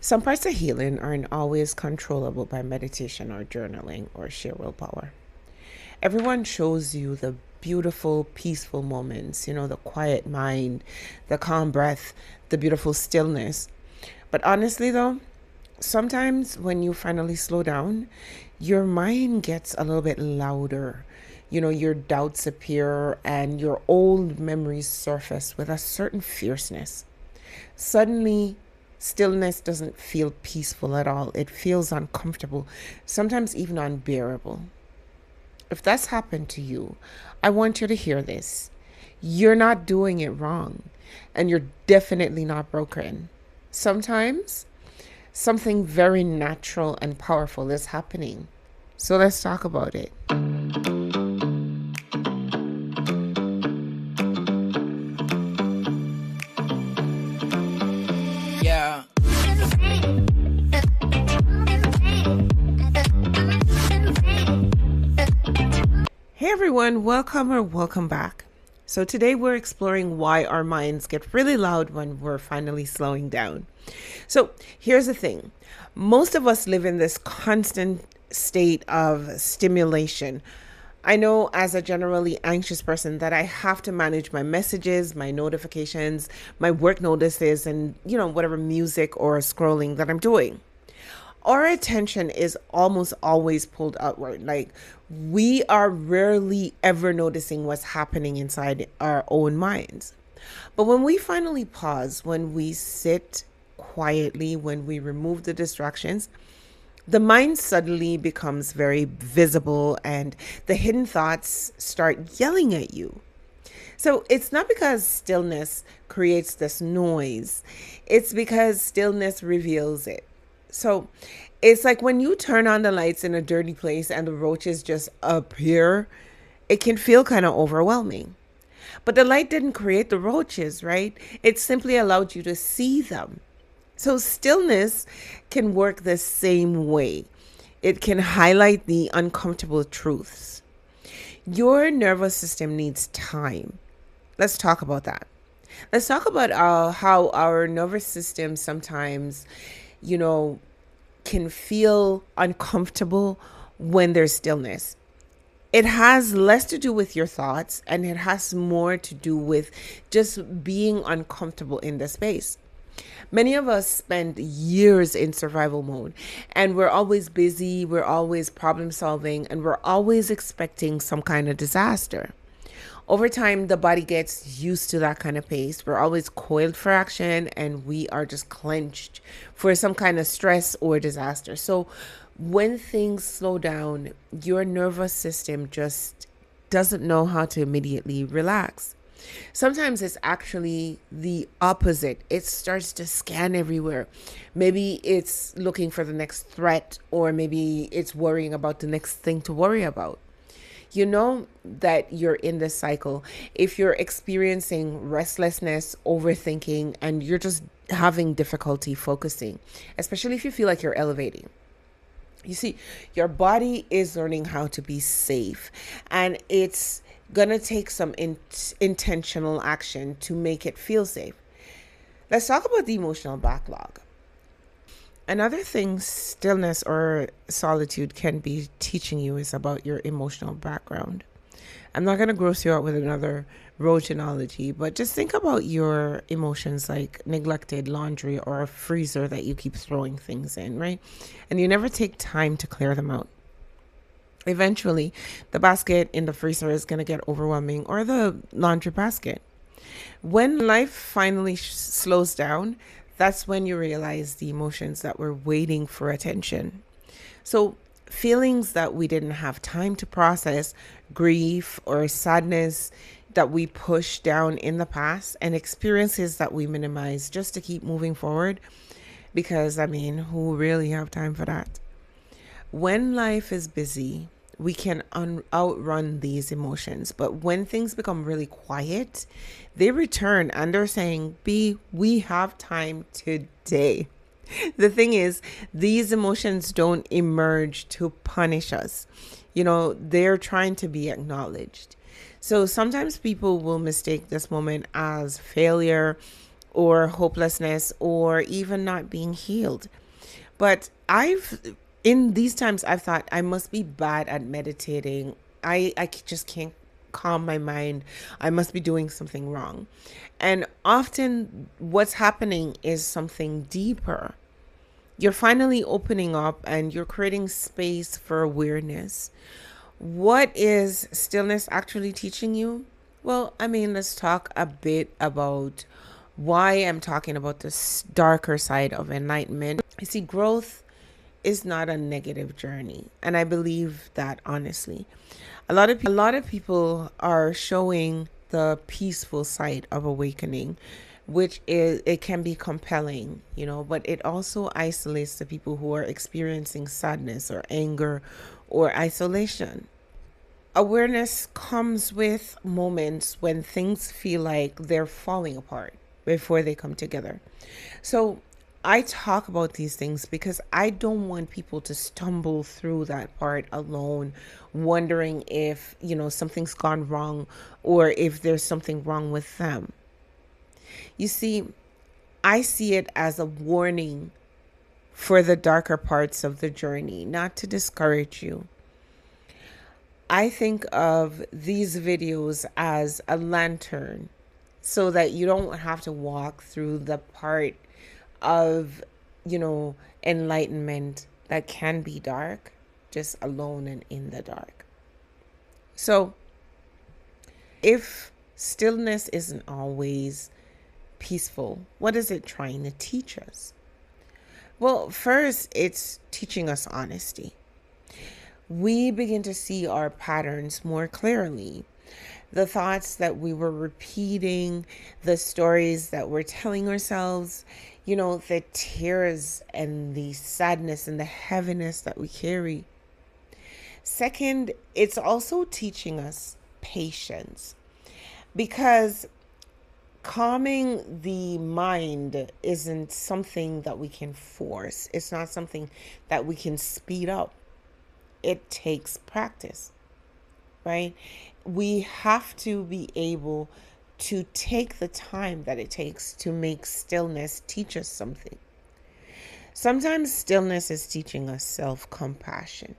Some parts of healing aren't always controllable by meditation or journaling or sheer willpower. Everyone shows you the beautiful, peaceful moments, the quiet mind, the calm breath, the beautiful stillness. But honestly, though, sometimes when you finally slow down, your mind gets a little bit louder. Your doubts appear and your old memories surface with a certain fierceness. Suddenly, stillness doesn't feel peaceful at all. It feels uncomfortable, sometimes even unbearable. If that's happened to you, I want you to hear this. You're not doing it wrong, and you're definitely not broken. Sometimes something very natural and powerful is happening. So let's talk about it. Yeah. Hey everyone, welcome or welcome back. So today we're exploring why our minds get really loud when we're finally slowing down. So here's the thing. Most of us live in this constant state of stimulation. I know as a generally anxious person that I have to manage my messages, my notifications, my work notices, and whatever music or scrolling that I'm doing. Our attention is almost always pulled outward. Like we are rarely ever noticing what's happening inside our own minds. But when we finally pause, when we sit quietly, when we remove the distractions, the mind suddenly becomes very visible and the hidden thoughts start yelling at you. So it's not because stillness creates this noise, it's because stillness reveals it. So it's like when you turn on the lights in a dirty place and the roaches just appear, it can feel kind of overwhelming. But the light didn't create the roaches, right? It simply allowed you to see them. So stillness can work the same way. It can highlight the uncomfortable truths. Your nervous system needs time. Let's talk about that. Let's talk about how our nervous system sometimes, you know, can feel uncomfortable when there's stillness. It has less to do with your thoughts and it has more to do with just being uncomfortable in the space. Many of us spend years in survival mode and we're always busy, we're always problem solving, and we're always expecting some kind of disaster. Over time, the body gets used to that kind of pace. We're always coiled for action and we are just clenched for some kind of stress or disaster. So when things slow down, your nervous system just doesn't know how to immediately relax. Sometimes it's actually the opposite. It starts to scan everywhere. Maybe it's looking for the next threat, or maybe it's worrying about the next thing to worry about. You know that you're in this cycle if you're experiencing restlessness, overthinking, and you're just having difficulty focusing, especially if you feel like you're elevating. You see, your body is learning how to be safe, and it's gonna take some intentional action to make it feel safe. Let's talk about the emotional backlog. Another thing stillness or solitude can be teaching you is about your emotional background. I'm not going to gross you out with another roach analogy, but just think about your emotions like neglected laundry or a freezer that you keep throwing things in, right? And you never take time to clear them out. Eventually, the basket in the freezer is going to get overwhelming, or the laundry basket. When life finally slows down, that's when you realize the emotions that were waiting for attention. So, feelings that we didn't have time to process, grief or sadness that we pushed down in the past, and experiences that we minimize just to keep moving forward. Because, who really have time for that? When life is busy, we can outrun these emotions. But when things become really quiet, they return and they're saying, B, we have time today. The thing is, these emotions don't emerge to punish us. They're trying to be acknowledged. So sometimes people will mistake this moment as failure or hopelessness or even not being healed. But in these times, I've thought I must be bad at meditating. I just can't calm my mind. I must be doing something wrong. And often what's happening is something deeper. You're finally opening up and you're creating space for awareness. What is stillness actually teaching you? Well, let's talk a bit about why I'm talking about this darker side of enlightenment. You see, growth is not a negative journey, and I believe that honestly. A lot of people are showing the peaceful side of awakening, which is it can be compelling, but it also isolates the people who are experiencing sadness or anger or isolation. Awareness comes with moments when things feel like they're falling apart before they come together. So I talk about these things because I don't want people to stumble through that part alone, wondering if, something's gone wrong or if there's something wrong with them. You see, I see it as a warning for the darker parts of the journey, not to discourage you. I think of these videos as a lantern so that you don't have to walk through the part of, enlightenment that can be dark, just alone and in the dark. So if stillness isn't always peaceful, what is it trying to teach us? Well, first, it's teaching us honesty. We begin to see our patterns more clearly. The thoughts that we were repeating, the stories that we're telling ourselves, the tears and the sadness and the heaviness that we carry. Second, it's also teaching us patience, because calming the mind isn't something that we can force. It's not something that we can speed up. It takes practice, right? We have to be able to take the time that it takes to make stillness teach us something. Sometimes stillness is teaching us self-compassion,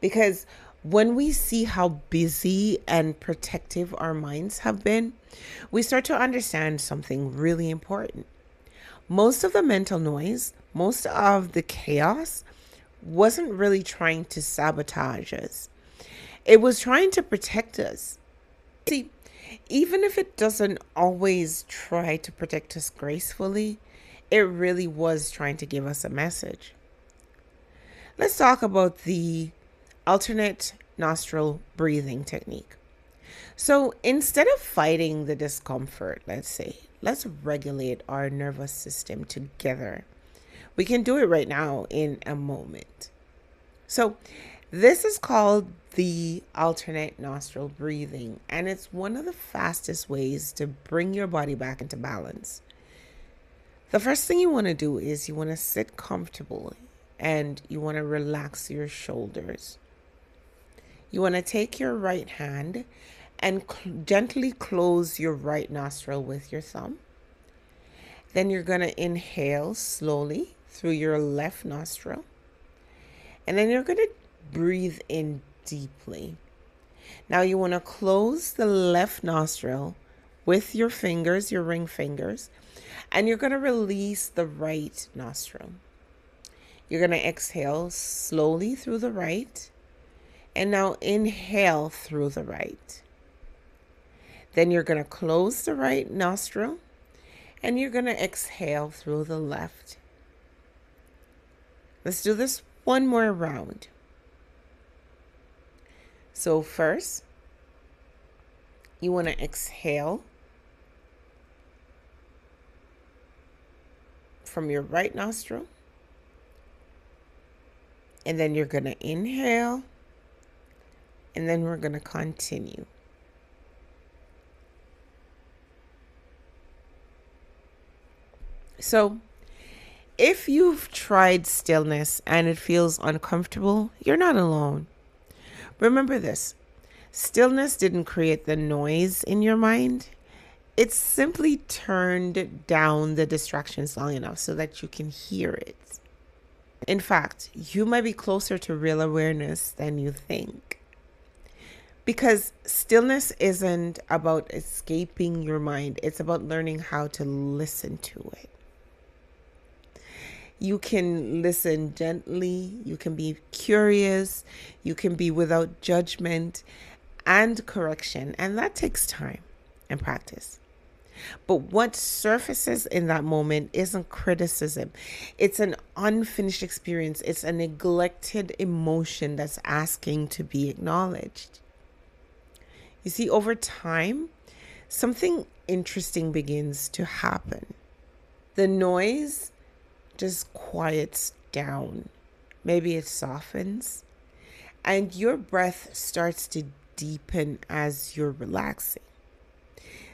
because when we see how busy and protective our minds have been, we start to understand something really important. Most of the mental noise, most of the chaos wasn't really trying to sabotage us. It was trying to protect us. See, even if it doesn't always try to protect us gracefully, it really was trying to give us a message. Let's talk about the alternate nostril breathing technique. So instead of fighting the discomfort, let's regulate our nervous system together. We can do it right now in a moment. So this is called the alternate nostril breathing, and it's one of the fastest ways to bring your body back into balance. The first thing you want to do is you want to sit comfortably and you want to relax your shoulders. You want to take your right hand and gently close your right nostril with your thumb. Then you're going to inhale slowly through your left nostril. And then you're going to breathe in deeply. Now you want to close the left nostril with your fingers, your ring fingers, and you're going to release the right nostril. You're going to exhale slowly through the right, and now inhale through the right. Then you're going to close the right nostril, and you're going to exhale through the left. Let's do this one more round. So first, you want to exhale from your right nostril. And then you're going to inhale. And then we're going to continue. So if you've tried stillness and it feels uncomfortable, you're not alone. Remember this: stillness didn't create the noise in your mind. It's simply turned down the distractions long enough so that you can hear it. In fact, you might be closer to real awareness than you think. Because stillness isn't about escaping your mind, it's about learning how to listen to it. You can listen gently, you can be curious, you can be without judgment and correction, and that takes time and practice. But what surfaces in that moment isn't criticism. It's an unfinished experience. It's a neglected emotion that's asking to be acknowledged. You see, over time, something interesting begins to happen. The noise just quiets down. Maybe it softens, and your breath starts to deepen as you're relaxing.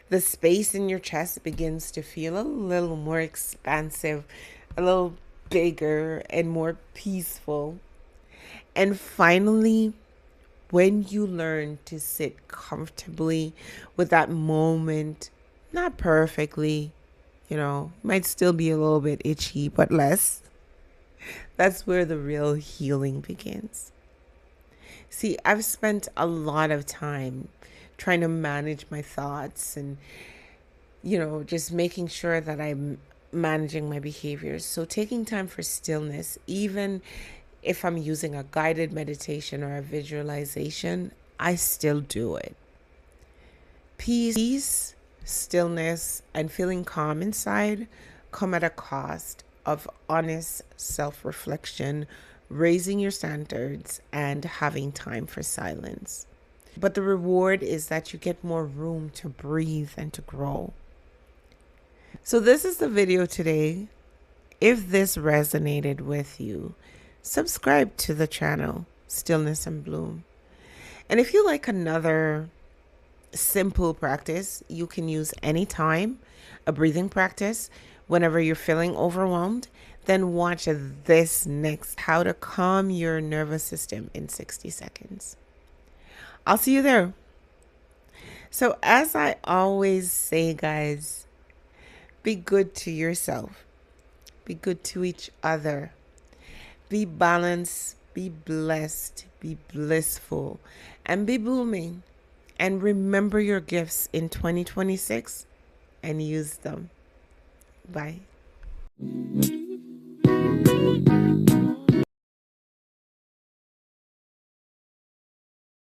The space in your chest begins to feel a little more expansive, a little bigger, and more peaceful. And finally, when you learn to sit comfortably with that moment, not perfectly, might still be a little bit itchy, but less, that's where the real healing begins. See, I've spent a lot of time trying to manage my thoughts and, just making sure that I'm managing my behaviors. So taking time for stillness, even if I'm using a guided meditation or a visualization, I still do it. Peace, stillness, and feeling calm inside come at a cost of honest self-reflection, raising your standards, and having time for silence. But the reward is that you get more room to breathe and to grow. So this is the video today. If this resonated with you, subscribe to the channel, Stillness and Bloom. And if you like another simple practice you can use anytime, a breathing practice, whenever you're feeling overwhelmed, then watch this next, how to calm your nervous system in 60 seconds. I'll see you there. So as I always say, guys, be good to yourself. Be good to each other. Be balanced, be blessed, be blissful, and be blooming. And remember your gifts in 2026 and use them. Bye.